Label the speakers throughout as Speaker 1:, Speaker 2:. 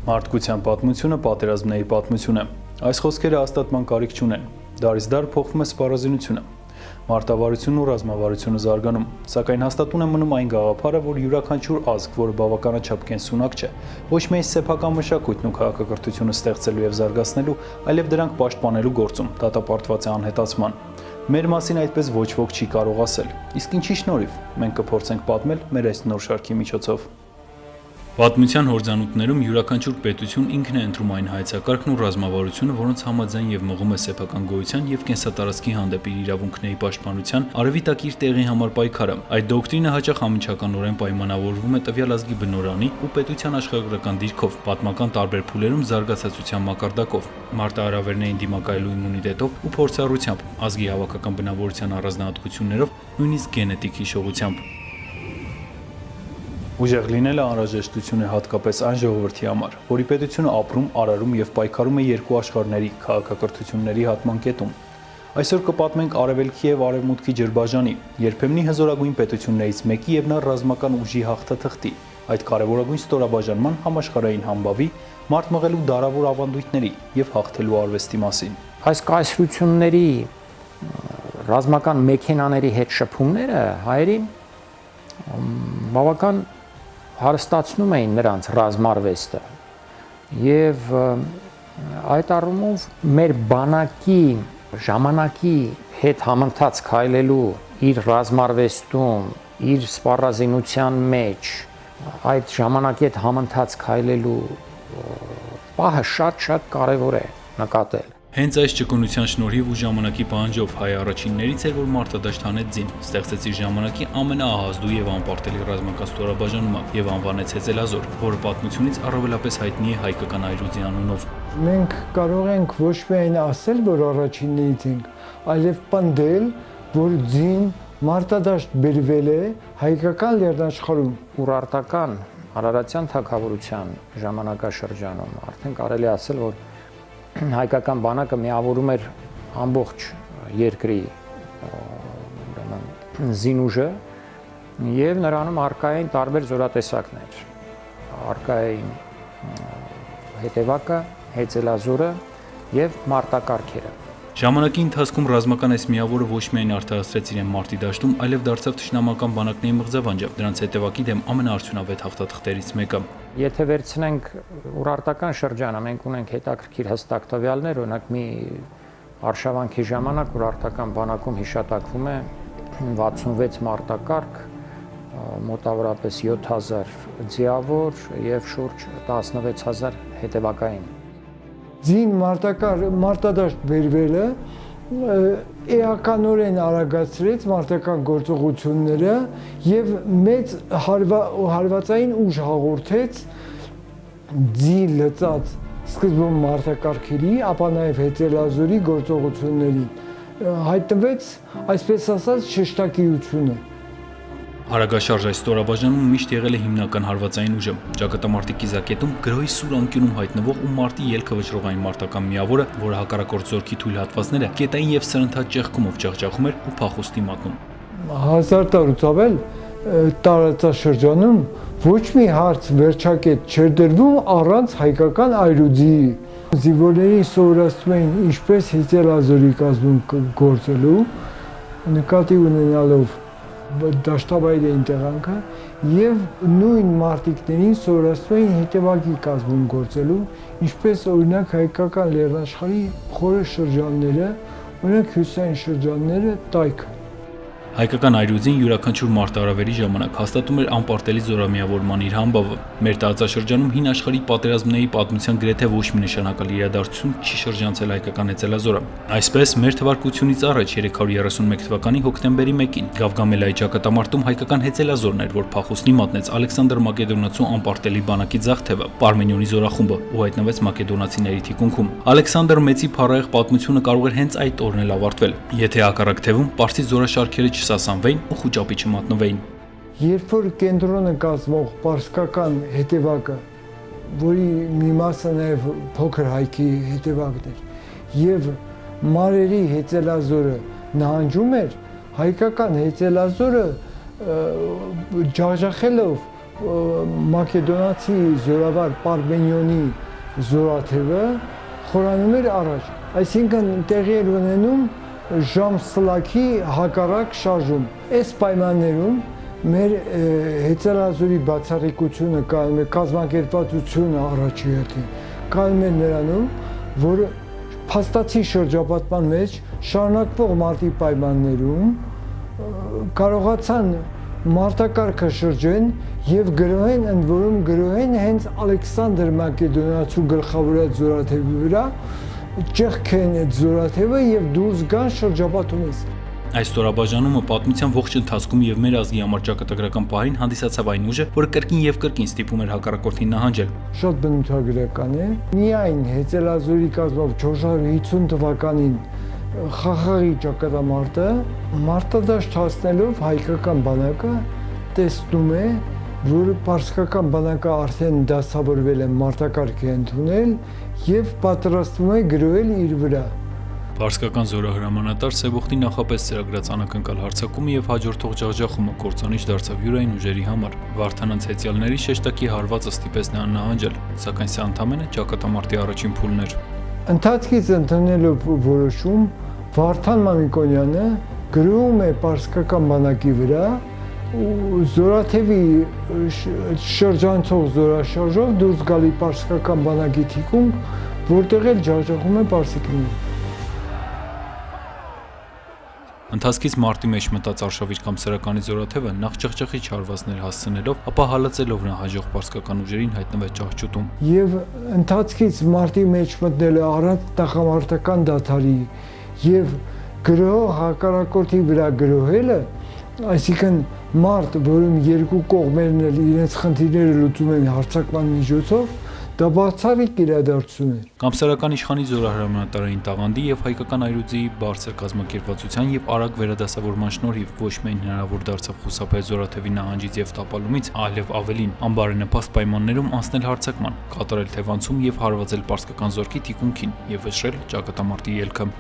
Speaker 1: Մարդկության պատմությունը պատերազմների պատմություն է։ Այս խոսքերը հաստատման կարիք չունեն։ Դարից դար փոխվում է սպառազինությունը։ Մարտավարությունն ու ռազմավարությունը զարգանում, սակայն հաստատուն է մնում այն գաղափարը, որ յուրաքանչյուր ազգ, որը բավականաչափ կենսունակ չէ, ոչ միայն սեփական մշակույթն ու քաղաքակրթությունը ստեղծելու եւ զարգացնելու, այլև դրանք պաշտպանելու գործում դատապարտված է անհետացման։ Մեր մասին այդպես ոչ ոք չի կարող ասել։ Իսկ ինչի շնորհիվ մենք կփորձենք պատմել մեր այս նոր շարքի միջոցով։ Պատմության հորձանուտներում յուրաքանչյուր պետություն ինքն է ընտրում այն հայեցակարգն ու ռազմավարությունը, որոնց համաձայն եւ մղում է սեփական գոյության եւ կենսատարածքի հանդեպ իր իրավունքների պաշտպանության արևի տակ իր տեղի համար պայքարը։ Այդ դոկտրինը հաճախ անմիջականորեն պայմանավորվում է տվյալ ազգի բնորանի ու պետության աշխարհագրական դիրքով, պատմական տարբեր փուլերում զարգացածության մակարդակով, մարտահրավերներին դիմակայելու իմունիտետով ու փորձառությամբ, ազգի հավաքական բնավորության առանձնահատկություններով, նույնիսկ գենետիկ հիշողությամբ։ Ուժեղ լինելը անհրաժեշտություն է հատկապես այն ժողովրդի համար, որի պետությունը ապրում, արարում եւ պայքարում է երկու աշխարհների քաղաքակրթությունների հատման կետում։ Այսօր կպատմենք արևելքի եւ արևմուտքի ջրբաժանի, երբեմնի հզորագույն պետություններից մեկի եւ նա ռազմական ուժի հաղթաթղթի, այդ կարևորագույն ստորաբաժանման համաշխարհային համբավի, մարդ մղելու դարավոր ավանդույթների եւ հաղթելու արվեստի մասին։
Speaker 2: Այս կայսրությունների ռազմական մեքենաների հետ շփումները հայերին բավական հարստացնում էին նրանց ռազմարվեստը եւ այդ առումով մեր բանակի ժամանակի հետ համընթաց քայլելու իր ռազմարվեստում, իր սպառազինության մեջ այդ ժամանակի հետ համընթաց քայլելու պահը շատ կարևոր է նկատել։
Speaker 1: Հենց այս ճկունության շնորհիվ ու ժամանակի պահանջով հայ առաջիններից էր, որ մարտադաշտ հանեց ձին, ստեղծեց իր ժամանակի ամենաահազդու եւ անպարտելի ռազմական ստորաբաժանումը եւ անվանեց Հեծելազոր, որը պատմությունից առավելապես հայտնի է հայկական այրուձի անունով։
Speaker 3: Մենք կարող ենք ոչ միայն ասել, որ առաջիններից ենք, այլև պնդել, որ ձին մարտադաշտ բերվել է հայկական լեռնաշխարհում։
Speaker 2: Ուրարտական Արարատյան թագավորության ժամանակաշրջանում արդեն կարելի ասել, որ հայկական բանակը միավորում էր ամբողջ երկրի զինուժը եւ նրանում առկա էին տարբեր զորատեսակներ։ Առկա էին հետևակը, հեծելազորը եւ մարտակարգերը։
Speaker 1: Ժամանակի ընթացքում ռազմական այս միավորը ոչ միայն արդարացրեց իրեն մարտի դաշտում, այլև դարձավ թշնամական բանակների մղձավանջը, դրանց հետևակի դեմ ամենաարդյունավետ հաղթաթղթերից մեկը։
Speaker 2: Եթե վերցնենք ուրարտական շրջանը, մենք ունենք հետաքրքիր հստակ տվյալներ, օրինակ մի արշավանքի ժամանակ ուրարտական բանակում հիշատակվում է 66 մարտակարգ, մոտավորապես 7000 ձիավոր եւ շուրջ 16000 հետևակային։
Speaker 3: Ձին մարտադաշտ բերվելը էականորեն արագացրեց մարտական գործողությունները եւ մեծ հարվածային ուժ հաղորդեց ձի լծած սկզբում մարտակարգերի, ապա նաեւ Հեծելազորի գործողությունների հայտնվեց, այսպես ասած, շեշտակիությունը։
Speaker 1: Արագաշարժ այս ստորաբաժանում միշտ եղել է հիմնական հարվածային ուժը։ Ճակատամարտի կիզակետում գրոհի սուր անկյունում հայտնվող ու մարտի ելքը վճռող այն մարտական միավորը, որը հակառակորդ զորքի թույլ հատվածները կետային եւ սրընթաց ճեղքումով ջախջախում էր ու փախուստի մատնում։
Speaker 3: 1000 տարուց ավել տարածաշրջանում ոչ մի հարց վերջակետ չէր դրվում առանց հայկական այրուձի։ Զինվորներին սովորացնում էին ինչպես Հեծելազորի կազմում գործելու, նկատի ունենալով դաշտավայրի տեղանքը եւ նույն մարտիկներին սովորացնում էին հետևակի կազմում գործելու, ինչպես օրինակ հայկական լեռնաշխարհի խորը շրջանները, օրինակ հյուսային շրջանները, տայքը։
Speaker 1: Հայկական այրուձին յուրաքանչյուր մարտահրավերի ժամանակ հաստատում էր անպարտելի զորամիավորման իր համբավը։ Մեր տարածաշրջանում հին աշխարհի պատերազմների պատմության գրեթե ոչ մի նշանակալի իրադարձություն չի շրջանցել հայկական Հեծելազորը։ Այսպես, մեր թվարկությունից առաջ 331 թվականի հոկտեմբերի 1-ին Գավգամելայի ճակատամարտում հայկական Հեծելազորն էր, որ փախուստի մատնեց Ալեքսանդր Մակեդոնացու անպարտելի բանակի ձախ թևը, Պարմենիոնի զորախումբը, ու հայտնվեց մակեդոնացիների թիկունքում։ Ալեքսանդր Մեծի փառահեղ պատմությունը կարող էր հենց այդ օրն էլ ավարտվել, եթե հակառակ թևում պարսից զորաշարքերը չսասանվեին ու խուճապի չմատնվեին։
Speaker 3: Երբ որ կենտրոնը կազմող պարսկական հետևակը, որի մի մասը նաև փոքր հայքի հետևակն էր, եւ մարերի Հեծելազորը նահանջում էր, հայկական Հեծելազորը ջախջախելով մակեդոնացի զորավար Պարմենիոնի զորաթևը խորանում էր առաջ, այսինքն տեղի էր ունենում ժամսլաքի հակառակ շարժում։ Այս պայմաններում մեր հեծելազորի բացառիկությունը կայանում է, կազմակերպվածությունը առաջի հերթին կայանում է նրանում, որ փաստացի շրջապատման մեջ շարունակվող մարտի պայմաններում կարողացան մարտակարգը շրջեն եւ գրոհեն, ընդ որում գրոհեն հենց Ալեքսանդր Մակեդոնացու գլխավորած զորաթևի վրա, ճեղքեն այդ զորաթևը եւ դուրս գան շրջապատումից։
Speaker 1: Այս ստորաբաժանումը պատմության ողջ ընթացքում եւ մեր ազգի համար ճակատագրական պահին հանդիսացավ այն ուժը, որը կրկին եւ կրկին ստիպում էր հակառակորդին նահանջել։
Speaker 3: Շատ բնութագրական է։ Միայն հեծելազորի կազմով 450 թվականին Խախաղի ճակատամարտը մարտադաշտ հասնելով հայկական բանակը տեսնում է, որ պարսկական բանակը արդեն դասավորվել է, մարտակարգ է ընդունել եւ պատրաստվում է գրոհել իր վրա։
Speaker 1: Պարսկական զորահրամանատար Սեբոխտի նախապես ծրագրած անակնկալ հարձակումը եւ հաջորդող ջախջախումը կործանիչ դարձավ յուրային ուժերի համար։ Վարդանանց հեծյալների շեշտակի հարվածը ստիպեց նրան նահանջել, սակայն սա ընդամենը ճակատամարտի առաջին փուլն էր։
Speaker 3: Ընթացքից ընդունելով որոշում, Վարդան Մամիկոնյանը գրում է պարսկական բանակի վրա ու զորաթևի շրջանցող զորաշարժով դուրս գալի պարսկական բանակի թիկունք, որտեղ էլ ջախջախում է պարսիկներին։
Speaker 1: Ընթացքից մարտի մեջ մտած Արշավիր կամ Սրականի զորաթևը նախ ճղճղի չարվածներ հասցնելով, ապա հալածելով նահանջող պարսկական ուժերին հայտնվեց ճահճուտում։
Speaker 3: Եվ ընթացքից մարտի մեջ մտնելը առանց նախամարտական դադարի եւ գրոհ հակառակորդի վրա գրոհելը, այսինքն մարտ, որում երկու կողմերն էլ իրենց խնդիրները լուծում են հարձակման միջոցով, դա բացառիկ իրադարձություն է։
Speaker 1: Կամսարական իշխանի զորահրամանատարային տաղանդի եւ հայկական այրուձի բարձր կազմակերպվածության եւ արագ վերադասավորման շնորհիվ ոչ միայն հնարավոր դարձավ խուսափել զորաթևի նահանջից եւ տապալումից, այլև ավելին անբարենպաստ պայմաններում անցնել հարձակման, կատարել թևանցում եւ հարվածել պարսկական զորքի թիկունքին եւ վշրել ճակատամարտի ելքը։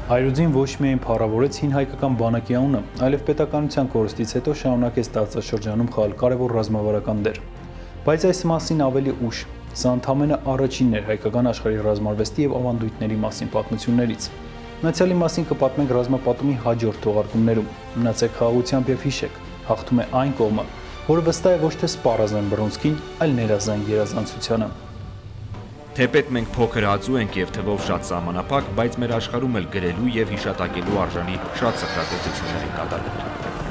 Speaker 1: Այրուձին ոչ միայն փառավորեց հին հայկական բանակի անունը, այլև պետականության կորստից հետո շարունակեց տարածաշրջանում խաղալ կարևոր ռազմավարական դեր։ Բայց այս մասին ավելի ուշ, սա ընդամենը առաջինն էր հայկական աշխարհի ռազմարվեստի եւ ավանդույթների մասին պատմություններից։ Մնացյալի մասին կպատմենք ռազմապատումի հաջորդ թողարկումներում։ Մնացեք խաղաղությամբ եւ հիշեք, հաղթում է այն կողմը, որը վստահ է ոչ թե սպառազան բռունցքին, այլ ներազան երազանցությանը։
Speaker 4: Թեպետ մենք փոքր հաձու ենք եւ թվով շատ սահմանափակ, բայց մեր աշխարհում էլ գրելու եւ հիշատակելու արժանի շատ սխրագործություններ են կատարվել։